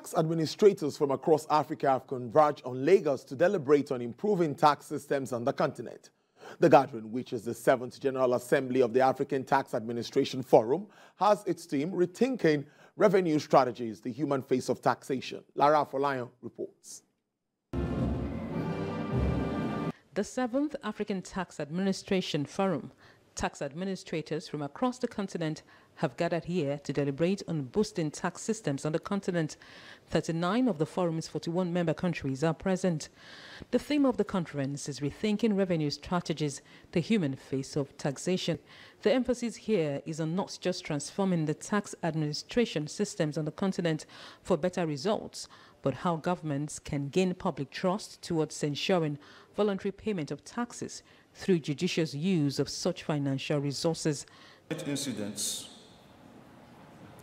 Tax administrators from across Africa have converged on Lagos to deliberate on improving tax systems on the continent. The gathering, which is the 7th General Assembly of the African Tax Administration Forum, has its theme Rethinking Revenue Strategies, the Human Face of Taxation. Lara Afolayan reports. The 7th African Tax Administration Forum, tax administrators from across the continent have gathered here to deliberate on boosting tax systems on the continent. 39 of the forum's 41 member countries are present. The theme of the conference is Rethinking Revenue Strategies, the Human Face of Taxation. The emphasis here is on not just transforming the tax administration systems on the continent for better results, but how governments can gain public trust towards ensuring voluntary payment of taxes through judicious use of such financial resources. Incidents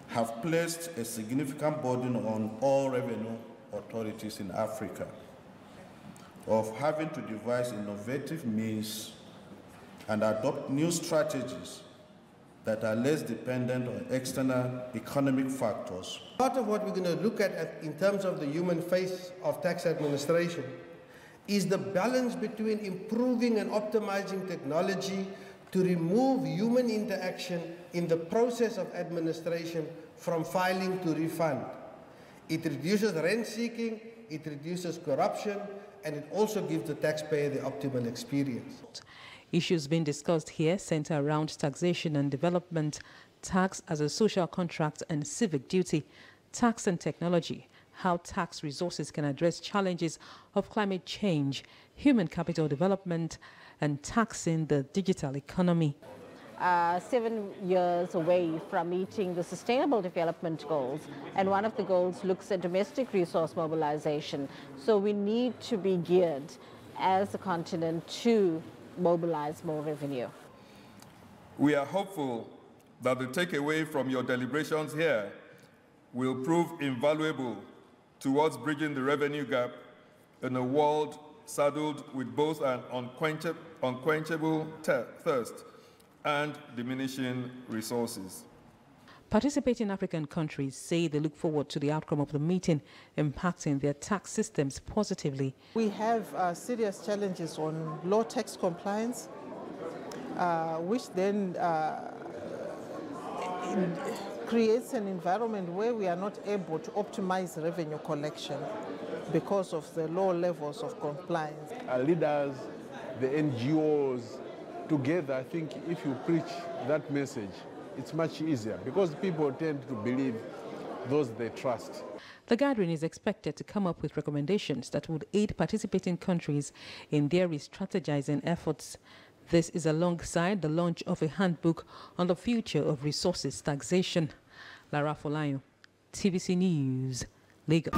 have placed a significant burden on all revenue authorities in Africa of having to devise innovative means and adopt new strategies that are less dependent on external economic factors. Part of what we're going to look at in terms of the human face of tax administration is the balance between improving and optimizing technology to remove human interaction in the process of administration from filing to refund. It reduces rent seeking, it reduces corruption, and it also gives the taxpayer the optimal experience. Issues being discussed here center around taxation and development, tax as a social contract and civic duty, tax and technology, how tax resources can address challenges of climate change, human capital development, and taxing the digital economy. 7 years away from meeting the Sustainable Development Goals, and one of the goals looks at domestic resource mobilization. So we need to be geared as a continent to mobilize more revenue. We are hopeful that the takeaway from your deliberations here will prove invaluable towards bridging the revenue gap in a world saddled with both an unquenchable thirst and diminishing resources. Participating African countries say they look forward to the outcome of the meeting impacting their tax systems positively. We have serious challenges on low tax compliance, which then creates an environment where we are not able to optimize revenue collection because of the low levels of compliance. Our leaders, the NGOs, together, I think if you preach that message, it's much easier because people tend to believe those they trust. The gathering is expected to come up with recommendations that would aid participating countries in their re-strategizing efforts. This is alongside the launch of a handbook on the future of resources taxation. Lara Afolayan, TVC News, Lagos.